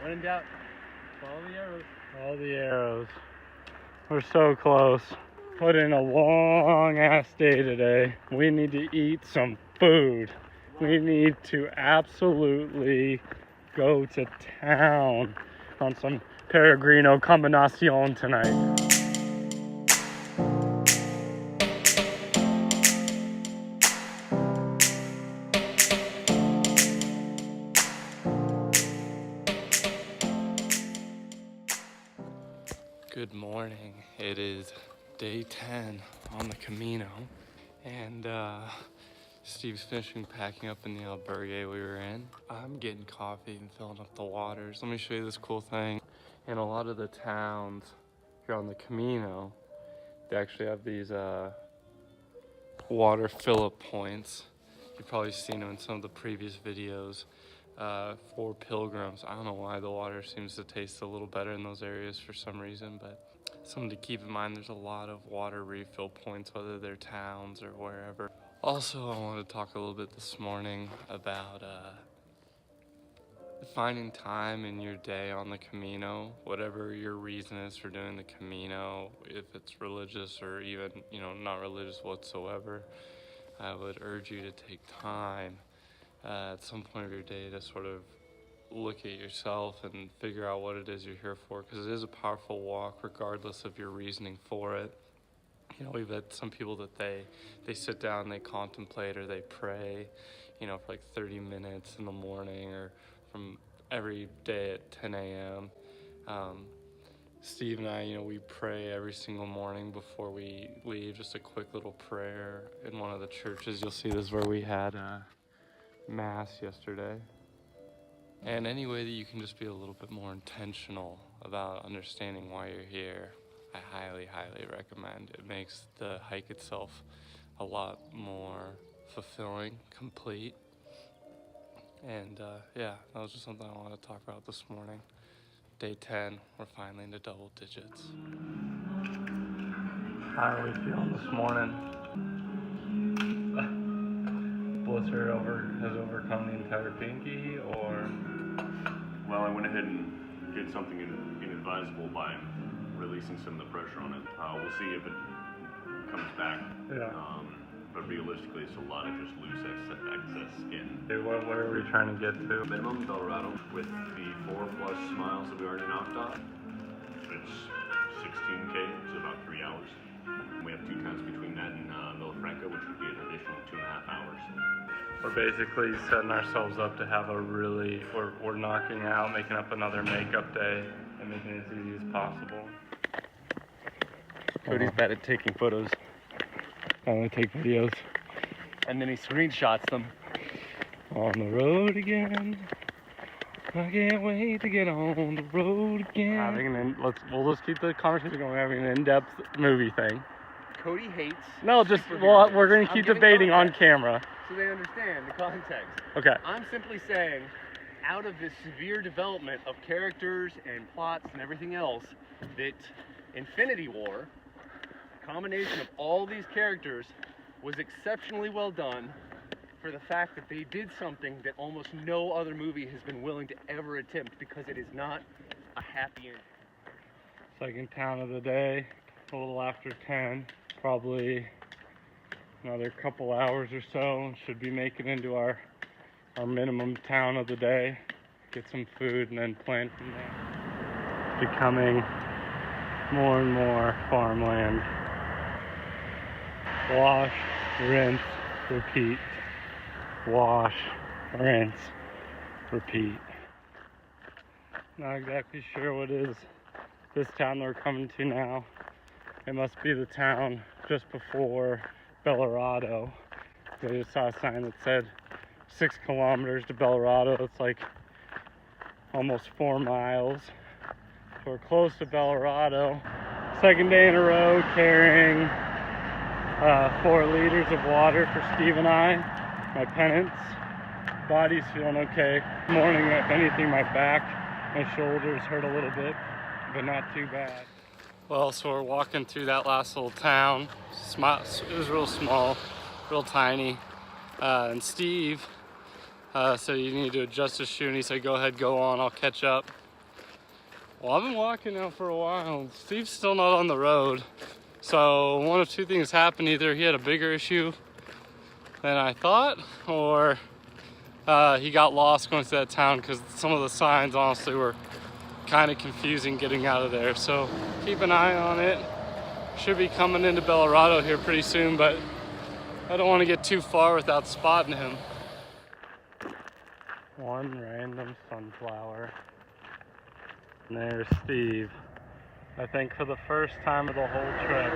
When in doubt, follow the arrows. Follow the arrows. We're so close. Put in a long ass day today. We need to eat some food. We need to absolutely go to town on some Peregrino combinacion tonight. Good morning. It is day 10 on the Camino, and Steve's finishing packing up in the albergue we were in. I'm getting coffee and filling up the waters. Let me show you this cool thing. In a lot of the towns here on the Camino, they actually have these water fill-up points. You've probably seen them in some of the previous videos. For pilgrims. I don't know why the water seems to taste a little better in those areas for some reason, but something to keep in mind. There's a lot of water refill points, whether they're towns or wherever. Also, I wanted to talk a little bit this morning about finding time in your day on the Camino, whatever your reason is for doing the Camino, if it's religious or even, not religious whatsoever. I would urge you to take time at some point of your day to sort of look at yourself and figure out what it is you're here for, because it is a powerful walk regardless of your reasoning for it. We've had some people that they sit down, they contemplate, or they pray, for like 30 minutes in the morning, or from every day at 10 a.m. Steve and I, we pray every single morning before we leave, just a quick little prayer in one of the churches. You'll see this where we had Mass yesterday. And any way that you can just be a little bit more intentional about understanding why you're here, I highly, highly recommend. It makes the hike itself a lot more fulfilling, complete. And yeah, that was just something I wanted to talk about this morning. Day 10, we're finally into double digits. How are we feeling this morning? Blizzard has overcome the entire pinky, or? Well, I went ahead and did something inadvisable by releasing some of the pressure on it. We'll see if it comes back. Yeah. But realistically, it's a lot of just loose excess skin. Okay, where are we trying to get to? Minimum Colorado with the 4+ miles that we already knocked off. It's 16K, so about 3 hours. We have 2 times between that and Villafranca, which would be an additional 2.5 hours. We're basically setting ourselves up to have we're knocking out, making up another makeup day, and making it as easy as possible. Cody's bad at taking photos, I want to take videos. and then he screenshots them. On the road again. I can't wait to get on the road again. Let's keep the conversation going. Having an in-depth movie thing. Cody hates. No, we're going to keep debating on camera. So they understand the context. Okay. I'm simply saying, out of this severe development of characters and plots and everything else, that Infinity War, a combination of all these characters, was exceptionally well done for the fact that they did something that almost no other movie has been willing to ever attempt, because it is not a happy ending. Second town of the day, a little after 10, probably another couple hours or so. Should be making into our minimum town of the day. Get some food and then plan from there. Becoming more and more farmland. Wash, rinse, repeat. Wash, rinse, repeat. Not exactly sure what is this town that we're coming to now. It must be the town just before Belorado. I just saw a sign that said 6 kilometers to Belorado. It's like almost 4 miles. So we're close to Belorado. Second day in a row carrying 4 liters of water for Steve and I. My penance. Body's feeling okay. Morning, if anything, my back, my shoulders hurt a little bit, but not too bad. Well, so we're walking through that last little town. It was real small, real tiny. And Steve said you need to adjust his shoe, and he said, go ahead, go on, I'll catch up. Well, I've been walking now for a while. Steve's still not on the road. So one of two things happened. Either he had a bigger issue than I thought, or he got lost going to that town, because some of the signs honestly were kind of confusing getting out of there. So keep an eye on it. Should be coming into Belorado here pretty soon, but I don't want to get too far without spotting him. One random sunflower. And there's Steve. I think for the first time of the whole trip,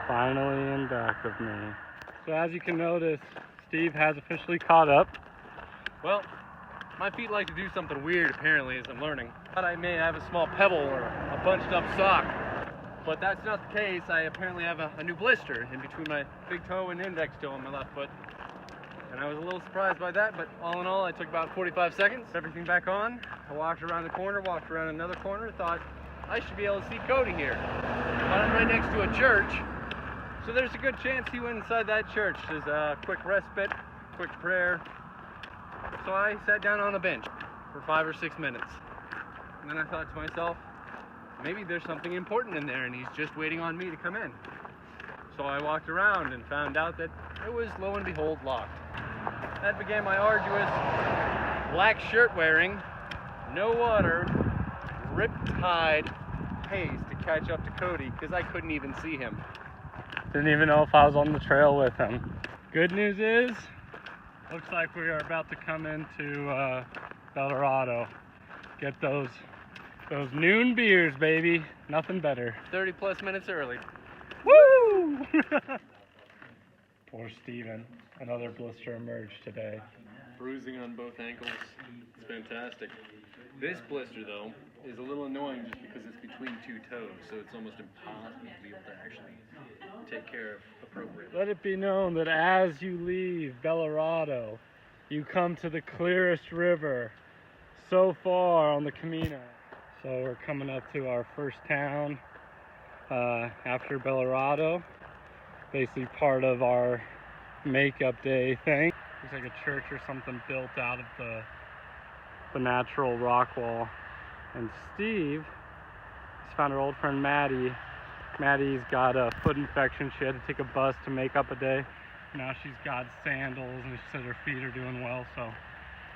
finally in back of me. So as you can notice, Steve has officially caught up. Well, my feet like to do something weird apparently as I'm learning. Thought I may have a small pebble or a bunched up sock, but that's not the case. I apparently have a new blister in between my big toe and index toe on my left foot. And I was a little surprised by that, but all in all, I took about 45 seconds, everything back on. I walked around the corner, walked around another corner, thought I should be able to see Cody here. I'm right next to a church, so there's a good chance he went inside that church. There's a quick respite, quick prayer. So I sat down on a bench for 5 or 6 minutes. And then I thought to myself, maybe there's something important in there and he's just waiting on me to come in. So I walked around and found out that it was, lo and behold, locked. That began my arduous black shirt wearing, no water, rip-tide pace to catch up to Cody, because I couldn't even see him. Didn't even know if I was on the trail with him. Good news is, looks like we are about to come into Colorado. Get those noon beers, baby. Nothing better. 30 plus minutes early. Woo! Poor Steven. Another blister emerged today. Bruising on both ankles. It's fantastic. This blister, though, is a little annoying just because it's between two toes, so it's almost impossible to be able to actually take care of appropriately. Let it be known that as you leave Belorado, you come to the clearest river so far on the Camino. So we're coming up to our first town after Belorado. Basically part of our makeup day thing. Looks like a church or something built out of the natural rock wall. And Steve has found her old friend Maddie. Maddie's got a foot infection. She had to take a bus to make up a day. Now she's got sandals and she said her feet are doing well, so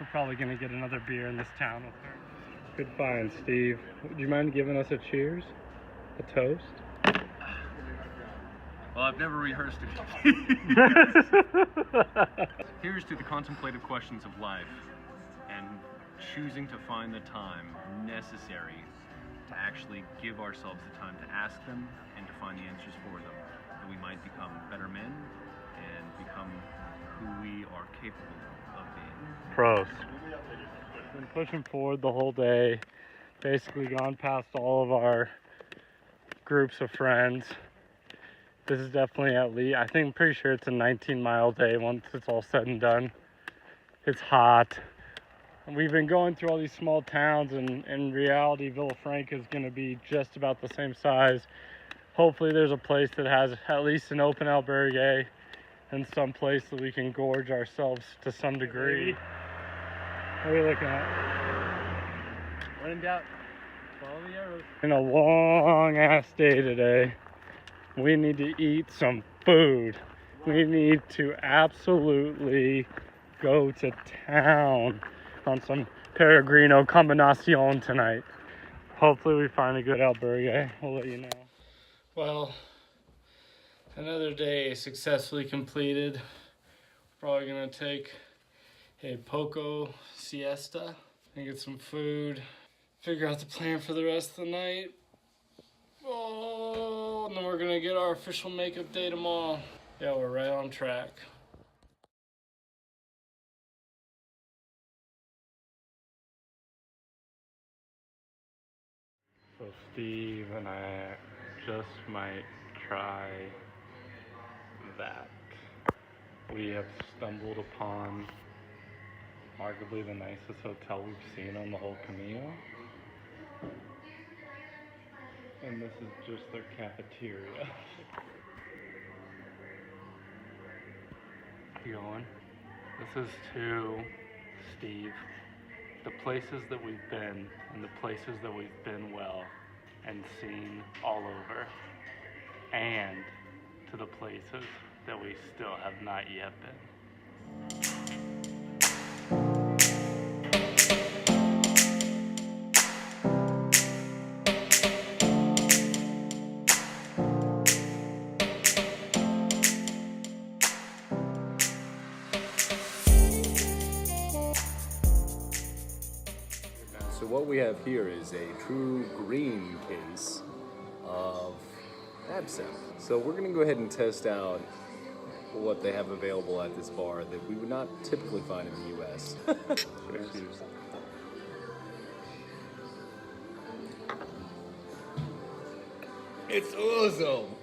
we're probably gonna get another beer in this town with her. Good find, Steve. Would you mind giving us a cheers? A toast? Well, I've never rehearsed it. Here's to the contemplative questions of life and choosing to find the time necessary to actually give ourselves the time to ask them and to find the answers for them, that we might become better men and become who we are capable of being. Pros. Been pushing forward the whole day. Basically gone past all of our groups of friends. This is definitely at least, I'm pretty sure it's a 19-mile day once it's all said and done. It's hot. We've been going through all these small towns, and in reality, Villafranca is going to be just about the same size. Hopefully there's a place that has at least an open albergue and some place that we can gorge ourselves to some degree. What are we looking at? When in doubt, follow the arrows. Been a long ass day today. We need to eat some food. We need to absolutely go to town on some Peregrino combinacion tonight. Hopefully we find a good albergue. We'll let you know. Well, another day successfully completed. Probably gonna take a poco siesta and get some food. Figure out the plan for the rest of the night. Oh, and then we're gonna get our official makeup day tomorrow. Yeah, we're right on track. So Steve and I just might try that. We have stumbled upon arguably the nicest hotel we've seen on the whole Camino. And this is just their cafeteria. Keep going. This is to Steve. the places that we've been and the places that we've been well and seen all over, and to the places that we still have not yet been. So what we have here is a true green case of absinthe. So we're going to go ahead and test out what they have available at this bar that we would not typically find in the U.S. Cheers. It's awesome!